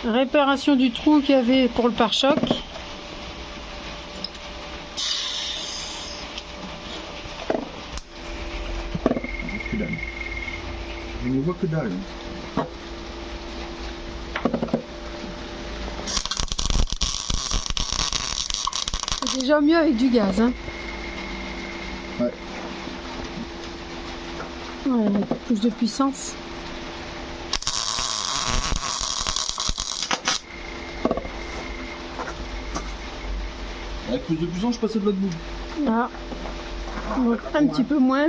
Réparation du trou qu'il y avait pour le pare-choc. Que dalle. On ne voit que dalle. C'est déjà mieux avec du gaz. Hein. Ouais. Ouais, avec plus de puissance. Avec plus de puissance, je passais de l'autre bout. Ah. Donc un petit peu moins.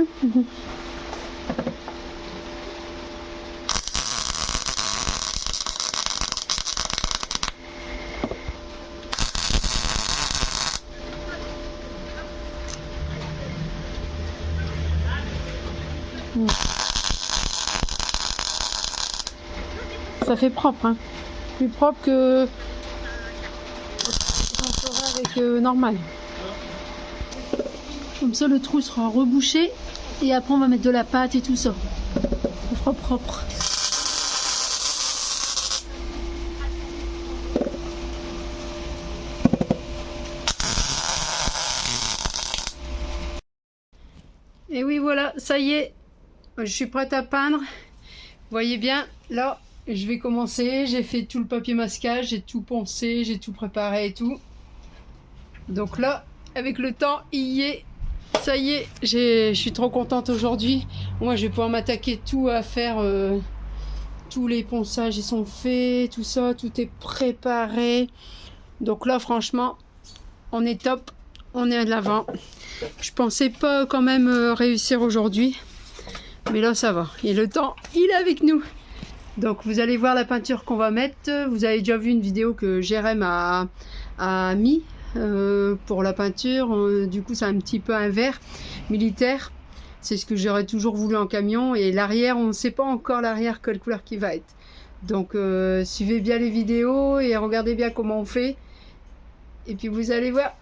Ça fait propre, hein. Plus propre que j'en ferai avec normal. Comme ça le trou sera rebouché et après on va mettre de la pâte et tout ça. On fera propre. Et oui voilà, ça y est, je suis prête à peindre. Vous voyez bien, là je vais commencer, j'ai fait tout le papier masquage, j'ai tout poncé, j'ai tout préparé et tout. Donc là, avec le temps, il y est. Ça y est, je suis trop contente aujourd'hui. Moi, je vais pouvoir m'attaquer tout à faire. Tous les ponçages, ils sont faits, tout ça, tout est préparé. Donc là, franchement, on est top. On est à l'avant. Je pensais pas quand même réussir aujourd'hui. Mais là, ça va. Et le temps, il est avec nous. Donc, vous allez voir la peinture qu'on va mettre. Vous avez déjà vu une vidéo que Jérém a mis. Pour la peinture, du coup c'est un petit peu un vert militaire, c'est ce que j'aurais toujours voulu en camion. Et l'arrière, on ne sait pas encore l'arrière quelle couleur qui va être, donc suivez bien les vidéos et regardez bien comment on fait et puis vous allez voir.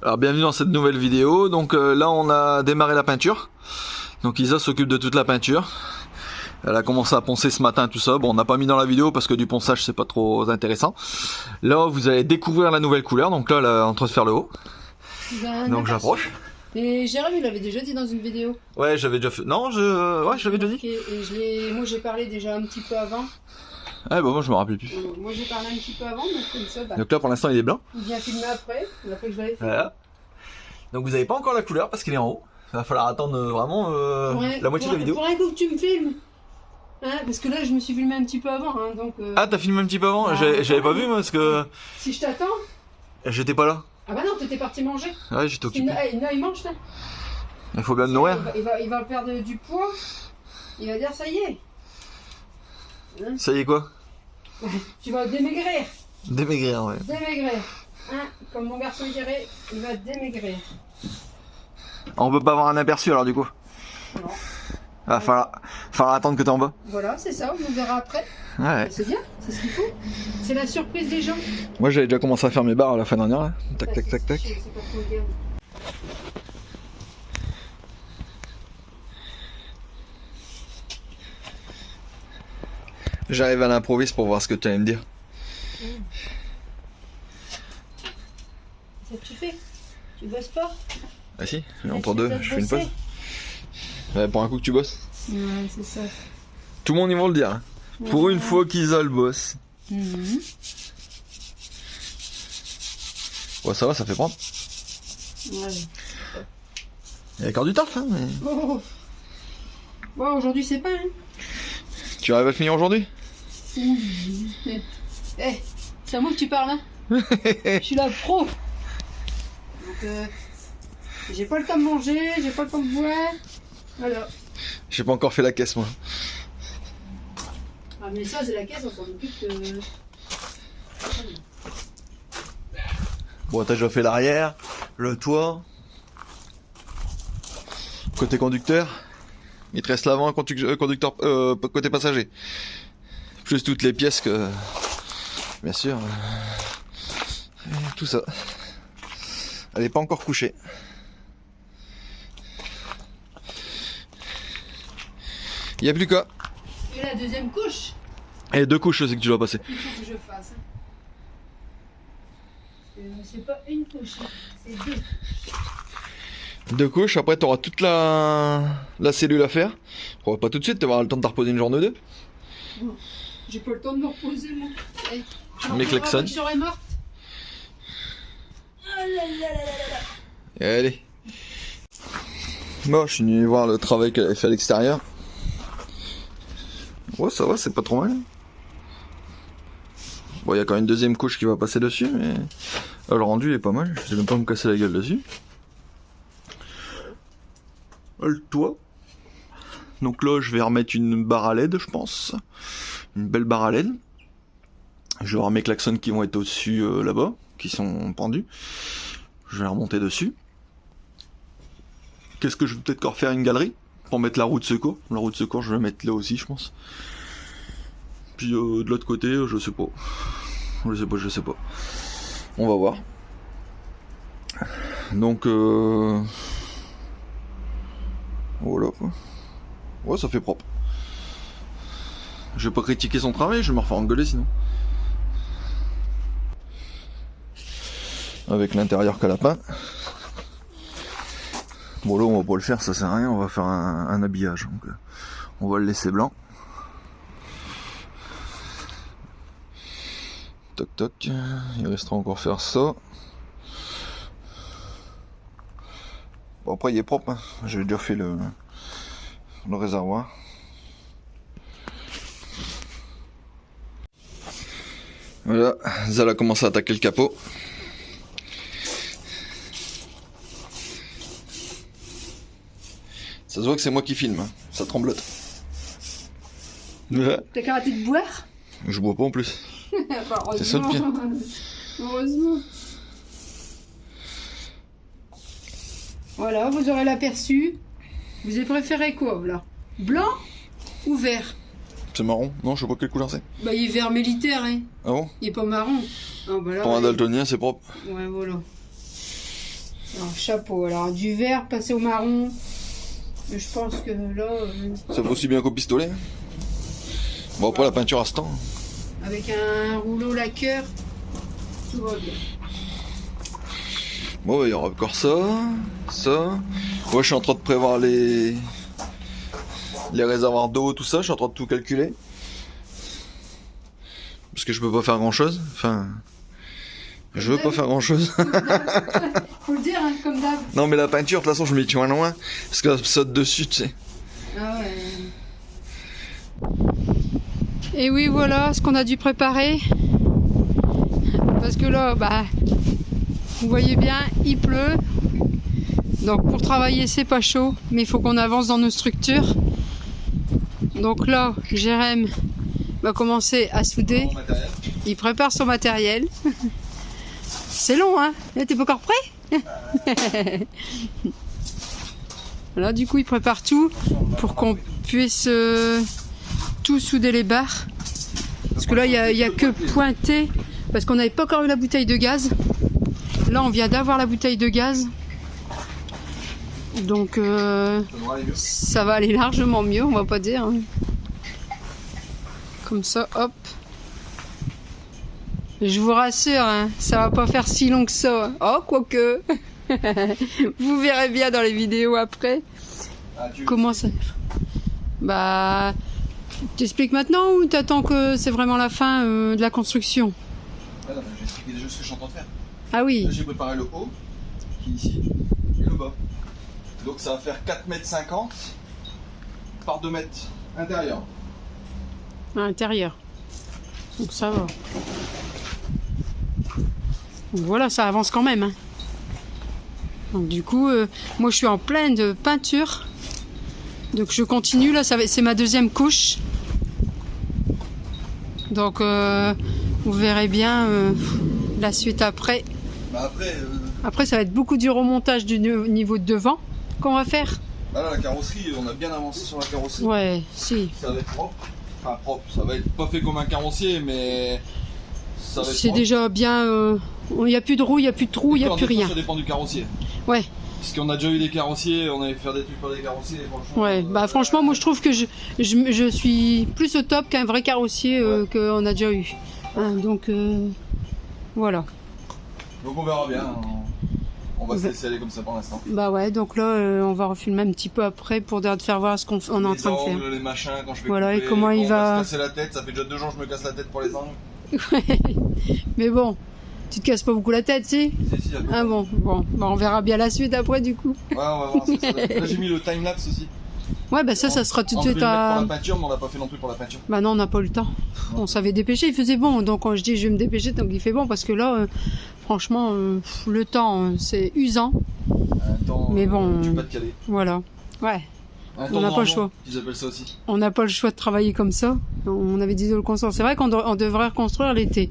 Alors bienvenue dans cette nouvelle vidéo. Donc là on a démarré la peinture. Donc Isa s'occupe de toute la peinture. Elle a commencé à poncer ce matin, tout ça. Bon, on n'a pas mis dans la vidéo parce que du ponçage c'est pas trop intéressant. Là vous allez découvrir la nouvelle couleur. Donc là elle est en train de faire le haut. Donc j'approche. Et Jérém il l'avait déjà dit dans une vidéo. Ouais, j'avais déjà fait. Non, ouais, je l'avais déjà dit. Et moi j'ai parlé déjà un petit peu avant. Ouais, bah moi je me rappelle plus. Moi j'ai parlé un petit peu avant, donc comme ça. Donc là pour l'instant il est blanc. Il vient filmer après que je l'avais fait. Voilà. Donc vous n'avez pas encore la couleur parce qu'il est en haut. Il va falloir attendre vraiment la moitié de la vidéo. Pour un coup que tu me filmes. Hein, parce que là je me suis filmé un petit peu avant, hein, donc. Ah, t'as filmé un petit peu avant? Ah, j'avais pas vu moi parce que. Si je t'attends. J'étais pas là. Ah bah non, t'étais parti manger. Ouais, j'étais occupé. Il mange là. Il faut bien le nourrir. Il va perdre du poids. Il va dire ça y est. Hein? Ça y est quoi? Tu vas démaigrir. Démaigrir, ouais. Démaigrir. Hein, comme mon garçon dirait, il va démaigrir. On peut pas avoir un aperçu alors du coup? Non. Ah, falloir attendre que t'es en bas. Voilà, c'est ça, on verra après. Ouais. C'est bien, c'est ce qu'il faut. C'est la surprise des gens. Moi j'avais déjà commencé à faire mes barres à la fin dernière. Là. Tac, tac, tac, tac. C'est pas trop bien. J'arrive à l'improviste pour voir ce que tu allais me dire. C'est ça que tu fais? Tu bosses pas? Ah si, entre deux, je fais une pause. Ouais, pour un coup que tu bosses. Ouais, c'est ça. Tout le monde ils vont le dire. Hein. Ouais. Pour une fois qu'Isa le bosse. Mhm. Ouais, ça va, ça fait prendre. Ouais. Il y a encore du taf, hein, mais... Oh. Bon, aujourd'hui c'est pas, hein. Tu arrives à le finir aujourd'hui? Eh, c'est à moi que tu parles, hein. Je suis la pro. Donc, j'ai pas le temps de manger, j'ai pas le temps de boire. Voilà. J'ai pas encore fait la caisse, moi. Ah, mais ça, c'est la caisse, on s'en occupe. Bon, t'as déjà fait l'arrière, le toit. Côté conducteur, il te reste l'avant, conducteur, côté passager. Plus toutes les pièces que... Bien sûr. Tout ça. Elle est pas encore couchée. Il n'y a plus qu'à. Et la deuxième couche. Et 2 couches aussi que tu dois passer. Il faut que je fasse. C'est pas une couche, c'est 2. 2 couches, après tu auras toute la cellule à faire. Pas tout de suite, tu auras le temps de te reposer une journée ou 2. Bon, j'ai pas le temps de me reposer, moi. Allez, Mais klaxon. je serai morte. Allez. Bon, je suis venu voir le travail qu'elle avait fait à l'extérieur. Ouais, ça va, c'est pas trop mal. Bon, il y a quand même une deuxième couche qui va passer dessus, mais le rendu est pas mal. Je sais même pas me casser la gueule dessus. Le toit. Donc là, je vais remettre une barre à LED, je pense. Une belle barre à LED. Je vais avoir mes klaxons qui vont être au-dessus là-bas, qui sont pendus. Je vais remonter dessus. Qu'est-ce que je vais peut-être encore faire une galerie pour mettre la roue de secours. La roue de secours, je vais la mettre là aussi, je pense. Puis de l'autre côté, je sais pas. Je sais pas. On va voir. Donc voilà quoi. Ouais, ça fait propre. Je vais pas critiquer son travail, je vais me refaire engueuler sinon. Avec l'intérieur qu'elle a peint. Bon là on va pas le faire, ça sert à rien, on va faire un habillage. Donc, on va le laisser blanc. Toc toc, il restera encore faire ça. Bon après il est propre, hein. J'ai déjà fait le réservoir. Voilà, Zal a commencé à attaquer le capot. Ça se voit que c'est moi qui filme, hein. Ça tremblote. T'as qu'à arrêter de boire? Je bois pas en plus. Enfin, c'est ça le pire. Heureusement. Voilà, vous aurez l'aperçu. Vous avez préféré quoi là? Blanc ou vert? C'est marron? Non, je sais pas quelle couleur c'est. Bah il est vert militaire, hein. Ah bon? Il est pas marron. Ah, bah, là, pour un daltonien, c'est propre. Ouais, voilà. Alors, chapeau. Alors, du vert passé au marron. Mais je pense que là... Ça vaut aussi bien qu'au pistolet. Bon, après la peinture à ce temps. Avec un rouleau laqueur, tout va bien. Bon, il y aura encore ça. Moi, je suis en train de prévoir les réservoirs d'eau, tout ça. Je suis en train de tout calculer. Parce que je peux pas faire grand chose. Enfin... Je veux pas faire grand chose. Faut le dire, hein, comme d'hab. Non, mais la peinture, de toute façon, je m'y tiens loin. Parce que ça saute dessus, tu sais. Ah ouais. Et oui, voilà ce qu'on a dû préparer. Parce que là, bah, vous voyez bien, il pleut. Donc pour travailler, c'est pas chaud. Mais il faut qu'on avance dans nos structures. Donc là, Jérém va commencer à souder. Il prépare son matériel. C'est long, hein? T'es pas encore prêt? Là, du coup, il prépare tout pour qu'on puisse tout souder les barres. Parce que là, il y a que pointé. Parce qu'on n'avait pas encore eu la bouteille de gaz. Là, on vient d'avoir la bouteille de gaz. Donc, ça va aller largement mieux, on va pas dire. Hein. Comme ça, hop. Je vous rassure, hein, ça va pas faire si long que ça. Oh, quoique. Vous verrez bien dans les vidéos après. Comment ça... Bah... T'expliques maintenant ou t'attends que c'est vraiment la fin de la construction? Ah non, j'ai expliqué déjà ce que je suis en train de faire. Ah oui. Là, j'ai préparé le haut, qui est ici, et le bas. Donc ça va faire 4,50 m par 2 mètres intérieur. À l'intérieur. Donc ça va. Donc voilà, ça avance quand même. Hein. Donc du coup, moi je suis en pleine peinture. Donc je continue, là c'est ma deuxième couche. Donc vous verrez bien la suite après. Bah après ça va être beaucoup du remontage du niveau de devant qu'on va faire. Bah là la carrosserie, on a bien avancé sur la carrosserie. Ouais, si. Ça va être propre. Enfin propre, ça va être pas fait comme un carrossier mais... C'est déjà bien... Il n'y a plus de roue, il n'y a plus de trou, il n'y a plus rien. Ça dépend du carrossier. Ouais, Parce qu'on a déjà eu des carrossiers, on avait fait des trucs pour des carrossiers. Et franchement, Ouais, bah franchement, moi je trouve que je suis plus au top qu'un vrai carrossier qu'on a déjà eu. Hein, donc voilà. Donc on verra bien. On va se laisser aller comme ça pour l'instant. Bah ouais, donc là on va refilmer un petit peu après pour te faire voir ce qu'on est en train de faire. Les machins, quand je vais voilà, couper, et comment il va se casser la tête. Ça fait déjà 2 jours que je me casse la tête pour les angles. Mais bon, tu te casses pas beaucoup la tête, si? Si, ah bon, bah, on verra bien la suite après du coup. Ouais, on va voir. Là j'ai mis le timelapse aussi. Ouais, bah ça sera tout de suite à... pour la peinture, mais on l'a pas fait non plus pour la peinture. Bah non, on n'a pas eu le temps. On s'avait dépêché, il faisait bon. Donc quand je dis je vais me dépêcher, donc il fait bon parce que là, franchement, le temps, c'est usant. Mais bon, tu peux pas te caler. Voilà. Ouais. On n'a pas le choix. Ils appellent ça aussi. On n'a pas le choix de travailler comme ça. On avait dit de le construire. C'est vrai qu'on devrait reconstruire l'été.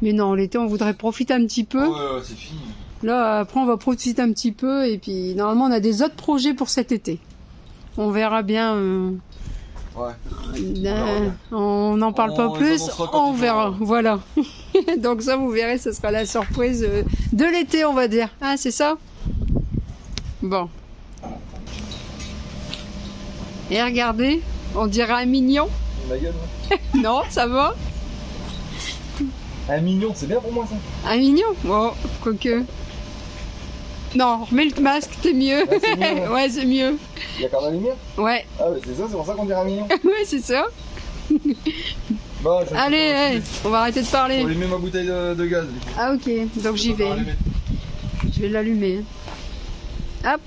Mais non, l'été, on voudrait profiter un petit peu. Ouais, c'est fini. Là, après, on va profiter un petit peu. Et puis, normalement, on a des autres projets pour cet été. On verra bien. Ouais. On n'en parle pas plus. On verra. Voilà. Donc ça, vous verrez, ce sera la surprise de l'été, on va dire. Ah, c'est ça? Bon. Et regardez, on dirait un mignon. Ma gueule, non, ça va? Un mignon, c'est bien pour moi ça. Un mignon? Bon, quoique. Non, remets le masque, t'es mieux. Ouais, c'est mieux. Ouais, c'est mieux. Il y a quand même la lumière? Ouais. Ah, bah c'est ça, c'est pour ça qu'on dirait un mignon. Ouais, c'est ça. Bon, allez, on va arrêter de parler. Je vais allumer ma bouteille de gaz. Ah, ok, donc j'y vais. Je vais l'allumer. Hop.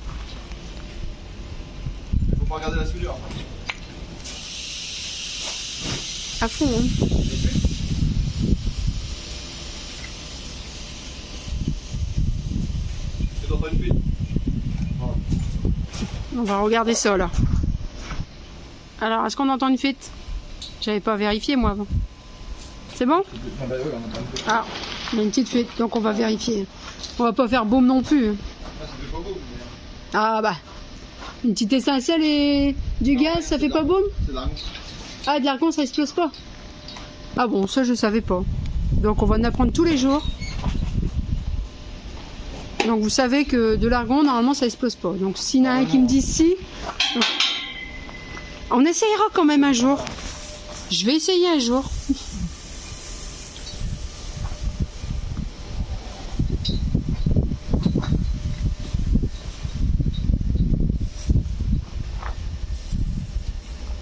Faut pas regarder la soudure. À fond, hein. On va regarder ça là. Alors, est-ce qu'on entend une fuite? J'avais pas vérifié moi avant. C'est bon? Ah, bah ouais, on entend une fuite. Ah, il y a une petite fuite, donc on va vérifier. On va pas faire boum non plus. Ah, ça fait pas beau, mais... Ah bah, une petite étincelle et du gaz, ça fait pas boum? C'est de l'argon. Ah, de l'argon, ça explose pas? Ah bon, ça je savais pas. Donc on va en apprendre tous les jours. Donc vous savez que de l'argon, normalement, ça explose pas. Donc s'il y en a un qui me dit si, on essayera quand même un jour. Je vais essayer un jour.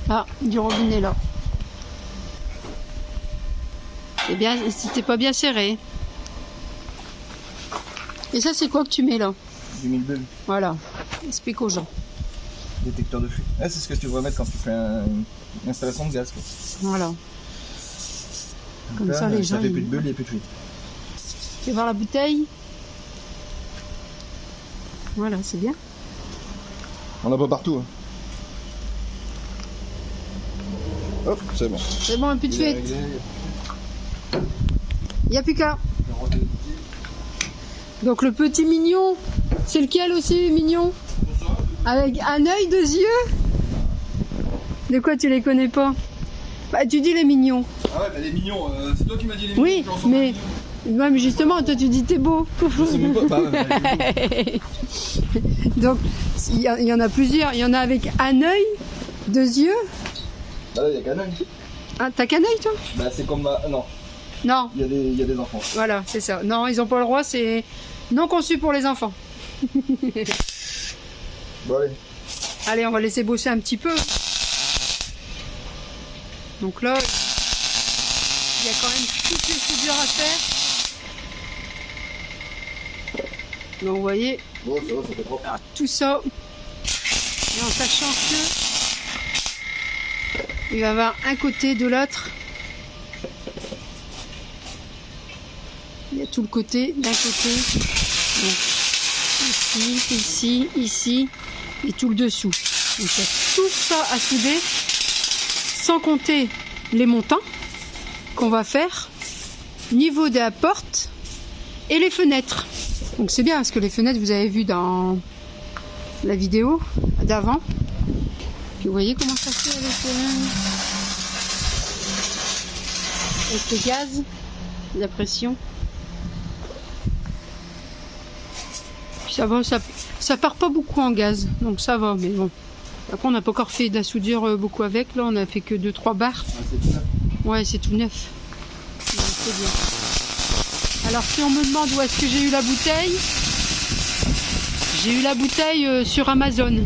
Ah, du robinet là. Eh bien, c'était pas bien serré. Et ça, c'est quoi que tu mets là? Du mille bulles. Voilà, explique aux gens. Détecteur de fuite. Ah, c'est ce que tu vas mettre quand tu fais une installation de gaz. Quoi. Voilà. Donc comme là, ça, les gens. Ça fait plus de bulles, il n'y a plus de fuite. Tu veux voir la bouteille? Voilà, c'est bien. On n'a pas partout. Hein. Hop, c'est bon. C'est bon, un peu de fuite. Il n'y a plus qu'à. Donc le petit mignon, c'est lequel aussi, mignon? Avec un œil, 2 yeux? De quoi tu les connais pas? Bah tu dis les mignons. Ah ouais, bah les mignons, c'est toi qui m'as dit les mignons. Oui, mais... Ouais, mais justement, toi tu dis t'es beau. Je sais même pas. Donc il y en a plusieurs. Il y en a avec un œil, 2 yeux. Bah là, il n'y a qu'un œil. Ah, t'as qu'un œil toi? Bah c'est comme... Non. Non. Il y a des enfants. Voilà, c'est ça. Non, ils ont pas le droit, c'est non conçu pour les enfants. Bon allez. Allez, on va laisser bosser un petit peu. Donc là, il y a quand même toutes les soudures à faire. Donc vous voyez, Bon, ça va, ça fait propre. alors, tout ça, et en sachant que il va y avoir un côté de l'autre. Il y a tout le côté d'un côté. Donc, ici, ici, et tout le dessous. Donc il y a tout ça à souder, sans compter les montants qu'on va faire, niveau de la porte et les fenêtres. Donc c'est bien parce que les fenêtres, vous avez vu dans la vidéo d'avant. Vous voyez comment ça fait avec le gaz, la pression. Puis ça va, ça part pas beaucoup en gaz, donc ça va, mais bon. Après, on n'a pas encore fait de la soudure beaucoup avec, là, on a fait que 2-3 barres. Ah, c'est tout neuf. Ouais, c'est tout neuf. Donc, c'est bien. Alors, si on me demande où est-ce que j'ai eu la bouteille, j'ai eu la bouteille sur Amazon.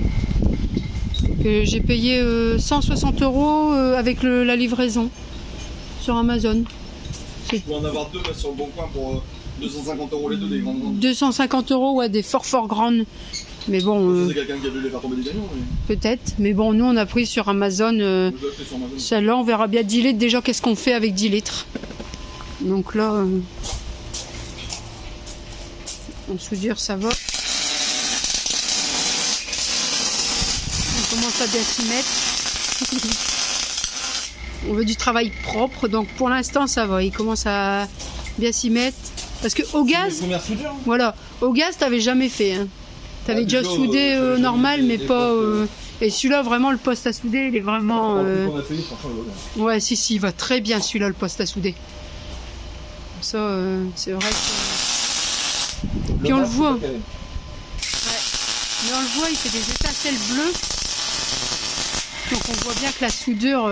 J'ai payé 160 € avec la livraison sur Amazon. Je peux en avoir deux là, sur le bon coin pour 250 € les deux, des grandes. 250 €, ouais, des fort grandes. Mais bon, C'est quelqu'un qui a dû les faire tomber des gagnants. Mais... peut-être. Mais bon, nous on a pris sur Amazon. Celle-là, on verra bien 10 litres. Déjà, qu'est-ce qu'on fait avec 10 litres? Donc là, en soudure, ça va. On commence à bien s'y mettre. On veut du travail propre, donc pour l'instant ça va. Il commence à bien s'y mettre. Parce que au gaz, voilà, au gaz t'avais jamais fait. Hein. T'avais déjà soudé normal, mais pas. Et celui-là, vraiment, le poste à souder, il est vraiment. Ouais, si, il va très bien celui-là, le poste à souder. Ça, c'est vrai que. Puis on le voit. Ouais. Mais on le voit, il fait des étincelles bleues. Donc on voit bien que la soudure,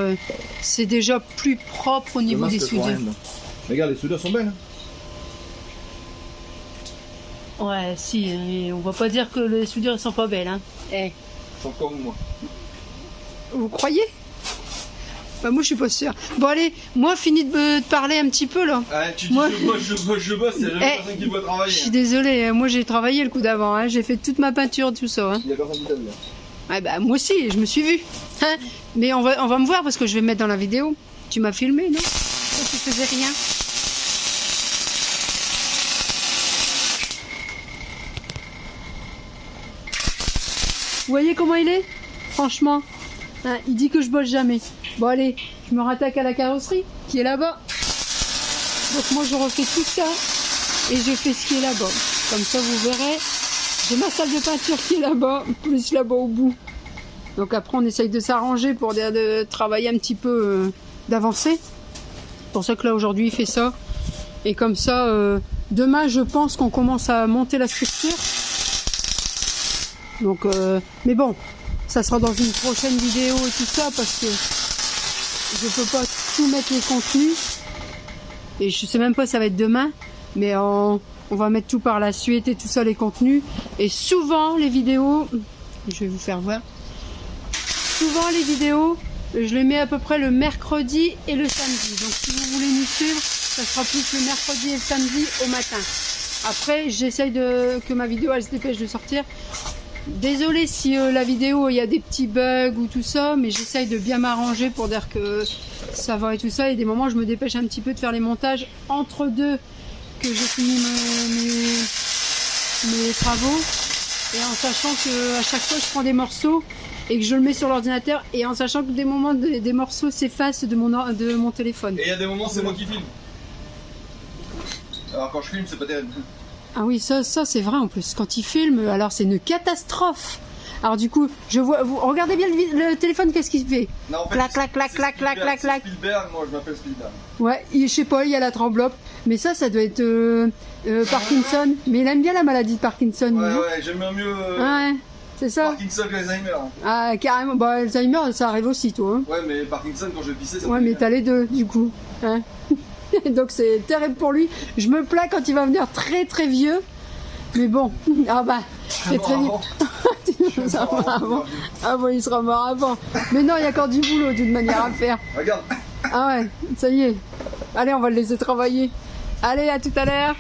c'est déjà plus propre au niveau des soudures. Regarde, les soudures sont belles. Ouais, si, on va pas dire que les soudures sont pas belles. Hein. Elles sont comme moi. Vous croyez? Bah moi je suis pas sûre. Bon allez, moi fini de parler un petit peu là. Ah, tu dis moi... je bosse, il n'y a jamais personne qui doit travailler. Je suis désolée, moi j'ai travaillé le coup d'avant, hein. J'ai fait toute ma peinture, tout ça. Hein. Il y a personne qui t'a vu là. Ouais, bah moi aussi, je me suis vue. Hein. Mais on va me voir parce que je vais me mettre dans la vidéo. Tu m'as filmé, non? Toi, tu faisais rien. Vous voyez comment il est? Franchement, hein, il dit que je bosse jamais. Bon allez, je me rattaque à la carrosserie qui est là-bas. Donc moi je refais tout ça et je fais ce qui est là-bas. Comme ça vous verrez, j'ai ma salle de peinture qui est là-bas, plus là-bas au bout. Donc après on essaye de s'arranger pour de travailler un petit peu, d'avancer. C'est pour ça que là aujourd'hui il fait ça. Et comme ça, demain je pense qu'on commence à monter la structure. Donc, mais bon, ça sera dans une prochaine vidéo et tout ça parce que je peux pas tout mettre les contenus et je sais même pas si ça va être demain, mais on va mettre tout par la suite et tout ça, les contenus. Et souvent les vidéos, je vais vous faire voir, souvent les vidéos je les mets à peu près le mercredi et le samedi. Donc si vous voulez nous suivre, ça sera plus le mercredi et le samedi au matin. Après j'essaye que ma vidéo elle se dépêche de sortir. Désolée si la vidéo il y a des petits bugs ou tout ça, mais j'essaye de bien m'arranger pour dire que ça va et tout ça. Et des moments je me dépêche un petit peu de faire les montages entre deux que j'ai fini mes travaux, et en sachant que à chaque fois je prends des morceaux et que je le mets sur l'ordinateur, et en sachant que des moments des morceaux s'effacent de mon téléphone. Et il y a des moments c'est moi qui filme. Alors quand je filme c'est pas terrible. Ah oui, ça c'est vrai en plus. Quand il filme, alors c'est une catastrophe. Alors du coup, je vois, vous regardez bien le téléphone, qu'est-ce qu'il fait? Non, en fait, clac, clac, clac, clac, clac, clac, clac. Spielberg, moi je m'appelle Spielberg. Ouais, je sais pas, il y a la tremblope. Mais ça doit être Parkinson. Mais il aime bien la maladie de Parkinson. Ouais, j'aime bien mieux ouais, c'est ça. Parkinson que Alzheimer. Ah, carrément. Bah, Alzheimer, ça arrive aussi, toi. Hein. Ouais, mais Parkinson, quand je vais pisser, ça ouais, mais t'as les deux, du coup. Hein. Donc c'est terrible pour lui. Je me plains quand il va venir très très vieux. Mais bon, ah bah, c'est très vieux. Ah bon, il sera mort avant. Mais non, il y a encore du boulot d'une manière à faire. Regarde. Ah ouais, ça y est. Allez, on va le laisser travailler. Allez, à tout à l'heure.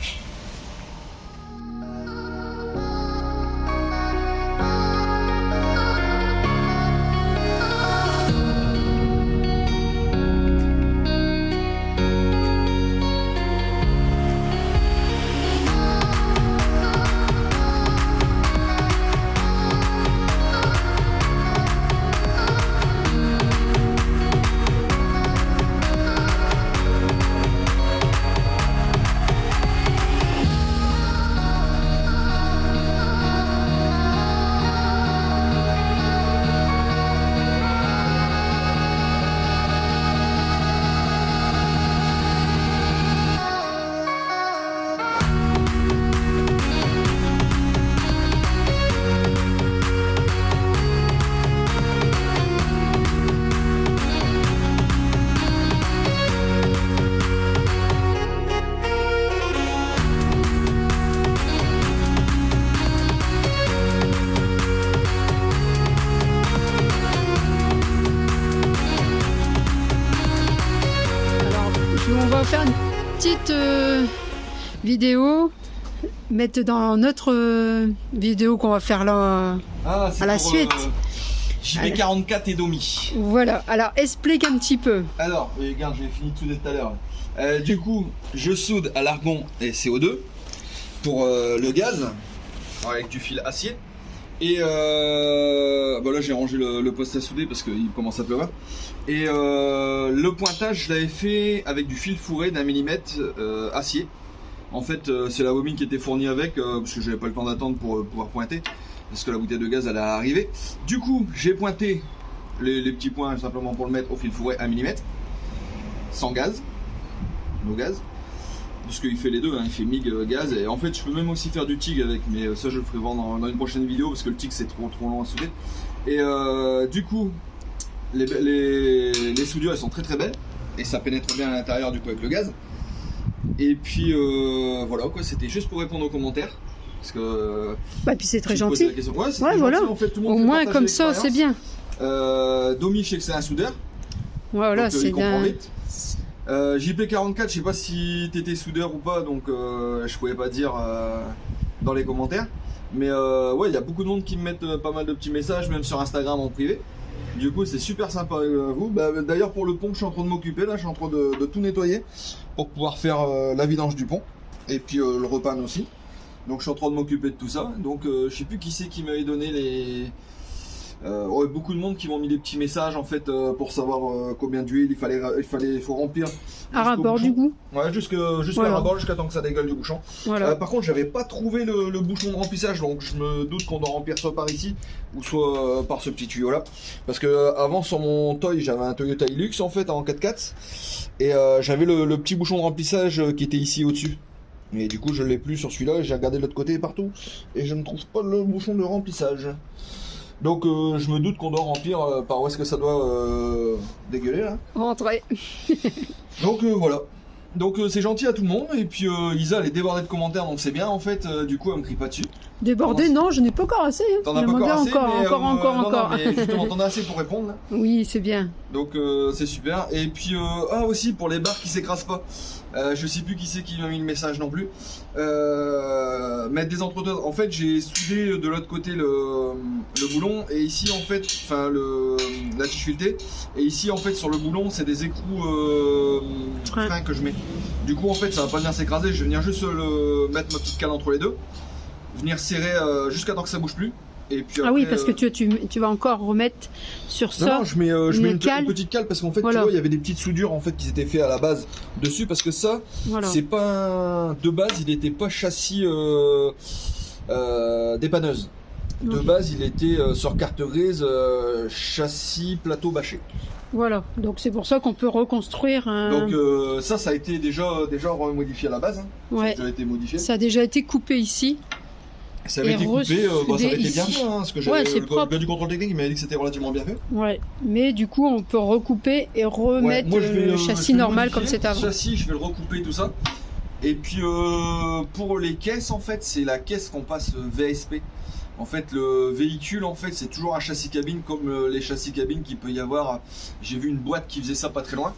Puis on va faire une petite vidéo, mettre dans notre vidéo qu'on va faire là à la suite. JB44 et Domi. Voilà, alors explique un petit peu. Alors, regarde, j'ai fini tout tout à l'heure. Du coup, je soude à l'argon et CO2 pour le gaz avec du fil acier. Et bah là j'ai rangé le poste à souder parce qu'il commence à pleuvoir. Et le pointage je l'avais fait avec du fil fourré d'1 mm acier. En fait c'est la bobine qui était fournie avec parce que j'avais pas le temps d'attendre pour pouvoir pointer. Parce que la bouteille de gaz elle a arrivé. Du coup j'ai pointé les petits points simplement pour le mettre au fil fourré 1 mm. Sans gaz. No gaz. Parce qu'il fait les deux, hein, il fait MIG gaz et en fait je peux même aussi faire du TIG avec, mais ça je le ferai voir dans une prochaine vidéo parce que le TIG c'est trop long à souder. Et du coup les soudures elles sont très belles et ça pénètre bien à l'intérieur du coup avec le gaz. Et puis voilà quoi, c'était juste pour répondre aux commentaires parce que bah puis c'est très gentil. Ouais, c'est ouais, voilà. gentil, en fait, tout le monde au moins comme ça c'est bien. Domi je sais que c'est un soudeur. Voilà, c'est bien. JP44, je sais pas si t'étais soudeur ou pas, donc je pouvais pas dire dans les commentaires. Mais ouais, il y a beaucoup de monde qui me mettent pas mal de petits messages, même sur Instagram en privé. Du coup, c'est super sympa avec vous. Bah, d'ailleurs, pour le pont, je suis en train de m'occuper. Là, je suis en train de tout nettoyer pour pouvoir faire la vidange du pont et puis le repanne aussi. Donc, je suis en train de m'occuper de tout ça. Donc, je sais plus qui c'est qui m'avait donné les. Ouais, beaucoup de monde qui m'ont mis des petits messages en fait pour savoir combien d'huile il faut remplir à rabord du coup. Ouais, jusqu'à voilà. rabord, jusqu'à temps que ça dégueule du bouchon. Voilà. Par contre, j'avais pas trouvé le bouchon de remplissage, donc je me doute qu'on doit remplir soit par ici ou soit par ce petit tuyau là. Parce que avant sur mon Toy, j'avais un Toyota Hilux en fait en 4x4 et j'avais le petit bouchon de remplissage qui était ici au-dessus. Mais du coup, je l'ai plus sur celui-là. J'ai regardé de l'autre côté et partout et je ne trouve pas le bouchon de remplissage. Donc je me doute qu'on doit remplir par où est-ce que ça doit dégueuler là. Rentrer. Donc voilà. Donc c'est gentil à tout le monde et puis Isa elle est débordée de commentaires donc c'est bien en fait du coup elle me crie pas dessus. Débordée non je n'ai pas encore assez. T'en as pas encore assez encore non, mais justement t'en as assez pour répondre là. Oui c'est bien. Donc c'est super et puis ah aussi pour les barres qui s'écrasent pas. Je sais plus qui c'est qui m'a mis le message non plus. Mettre des entreteneurs. En fait j'ai soudé de l'autre côté le boulon et ici en fait enfin la tige filetée et ici en fait sur le boulon c'est des écrous freins que je mets. Du coup en fait ça va pas venir s'écraser, je vais venir juste mettre ma petite cale entre les deux, venir serrer jusqu'à temps que ça bouge plus. Et puis après, ah oui parce que tu vas encore remettre sur ça. Non, je mets une petite cale parce qu'en fait voilà. tu vois il y avait des petites soudures en fait qui s'étaient fait à la base dessus parce que ça voilà. C'est pas de base il était pas châssis dépanneuse. De base il était sur carte grise châssis plateau bâché. Voilà, donc c'est pour ça qu'on peut reconstruire un... Donc ça a été déjà modifié à la base, hein. Ouais. Ça a déjà été modifié. Ça a déjà été coupé ici. Ça avait été coupé, bah, ça avait été bien fait, hein, parce que j'avais le gars du contrôle technique, il m'avait dit que c'était relativement bien fait. Ouais, mais du coup on peut recouper et remettre le châssis normal comme c'était avant. Le châssis, je vais le recouper tout ça. Et puis pour les caisses en fait, c'est la caisse qu'on passe VSP. En fait, le véhicule, en fait, c'est toujours un châssis cabine comme les châssis cabine qu'il peut y avoir. J'ai vu une boîte qui faisait ça pas très loin.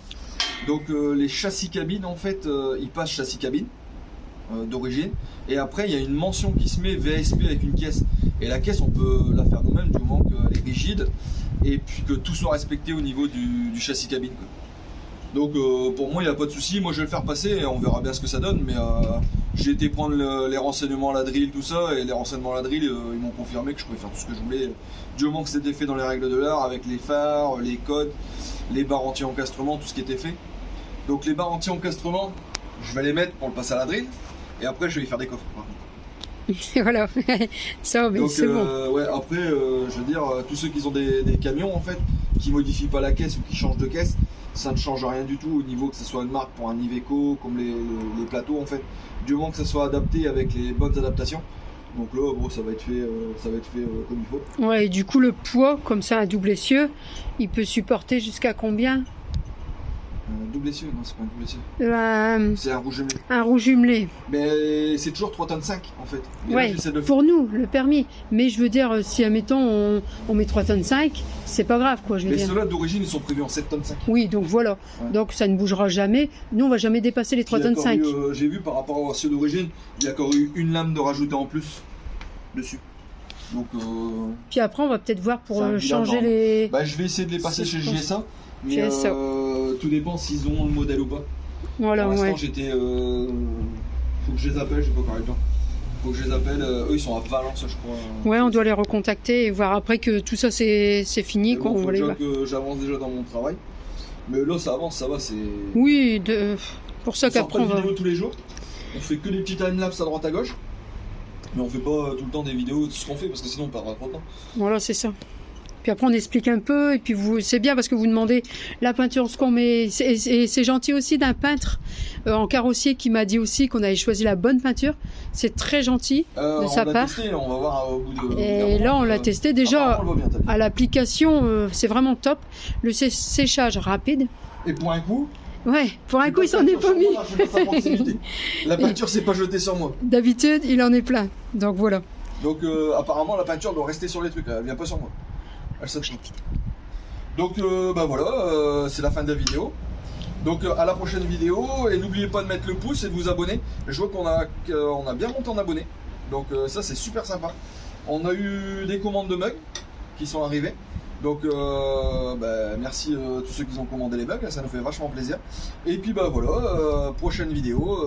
Donc, les châssis cabine, en fait, ils passent châssis cabine d'origine. Et après, il y a une mention qui se met VSP avec une caisse. Et la caisse, on peut la faire nous-mêmes du moment qu'elle est rigide et puis que tout soit respecté au niveau du châssis cabine, quoi. Donc pour moi il n'y a pas de souci, moi je vais le faire passer et on verra bien ce que ça donne, mais j'ai été prendre les renseignements à la drill, tout ça, et les renseignements à la drill ils m'ont confirmé que je pouvais faire tout ce que je voulais, du moment que c'était fait dans les règles de l'art, avec les phares, les codes, les barres anti-encastrement, tout ce qui était fait. Donc les barres anti-encastrement, je vais les mettre pour le passer à la drill, et après je vais y faire des coffres par contre. Voilà, ça mais c'est bon. Ouais, après je veux dire, tous ceux qui ont des camions en fait, qui modifient pas la caisse ou qui changent de caisse, ça ne change rien du tout au niveau que ce soit une marque pour un Iveco comme les plateaux en fait, du moment que ça soit adapté avec les bonnes adaptations. Donc là bon, ça va être fait comme il faut. Ouais, et du coup le poids comme ça un double essieu il peut supporter jusqu'à combien? Double essieu, non c'est pas un double essieu. Euh, C'est un rouge jumelé. un rouge jumelé. Mais c'est toujours 3 tonnes 5 en fait. Et là, Ouais, j'essaie de le pour nous, le permis. Mais je veux dire, si admettons on met 3 tonnes 5, c'est pas grave quoi, je veux Mais dire. ceux-là d'origine ils sont prévus en 7 tonnes 5. Oui, donc voilà. Ouais. Donc ça ne bougera jamais. Nous, on va jamais dépasser les 3 Puis, il y a tonnes encore 5. eu, j'ai vu par rapport à ceux d'origine, il y a encore eu une lame de rajouter en plus dessus. Donc Puis après, on va peut-être voir pour c'est un bilan changer normal. les... Bah, je vais essayer de les passer chez GSA. Mais GSA. tout dépend s'ils ont le modèle ou pas. Voilà, Pour l'instant, ouais. j'étais. Faut que je les appelle, j'ai pas encore eu le temps. Faut que je les appelle. Eux, ils sont à Valence, je crois. Ouais, on doit les recontacter et voir après que tout ça c'est fini. Mais Quoi, bon, on faut va les déjà voir. que j'avance déjà dans mon travail. Mais là, ça avance, ça va. C'est. Oui, pour ça On sort pas qu'après de on va... vidéos tous les jours. On fait que des petits timelapses à droite à gauche. Mais on fait pas tout le temps des vidéos de ce qu'on fait parce que sinon on perdra trop de temps. Voilà, c'est ça. Puis après, on explique un peu, et puis vous, c'est bien parce que vous demandez la peinture, ce qu'on met. Et c'est gentil aussi d'un peintre en carrossier qui m'a dit aussi qu'on avait choisi la bonne peinture. C'est très gentil de sa On l'a part. testé, on va voir au bout de. Et là, on l'a testé déjà apparemment, on le voit bien, t'as vu. à l'application, c'est vraiment top. Le séchage rapide. Et pour un coup. Ouais, pour un coup, il s'en est pas mis. La peinture s'est pas jetée sur moi. D'habitude, il en est plein. Donc voilà. Donc apparemment la peinture doit rester sur les trucs, elle vient pas sur moi. Elle saute. Donc bah voilà, c'est la fin de la vidéo. Donc à la prochaine vidéo et n'oubliez pas de mettre le pouce et de vous abonner. Je vois qu'on a bien monté en abonnés. Donc ça c'est super sympa. On a eu des commandes de mugs qui sont arrivées. Donc bah, merci tous ceux qui ont commandé les mugs, ça nous fait vachement plaisir. Et puis bah voilà, prochaine vidéo,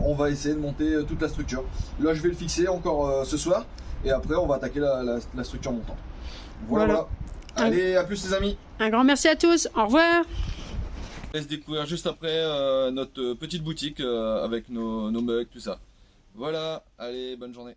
on va essayer de monter toute la structure. Là je vais le fixer encore ce soir et après on va attaquer la structure montante. Voilà. Allez, à plus les amis. Un grand merci à tous. Au revoir. On laisse découvrir juste après notre petite boutique avec nos mugs, tout ça. Voilà, allez, bonne journée.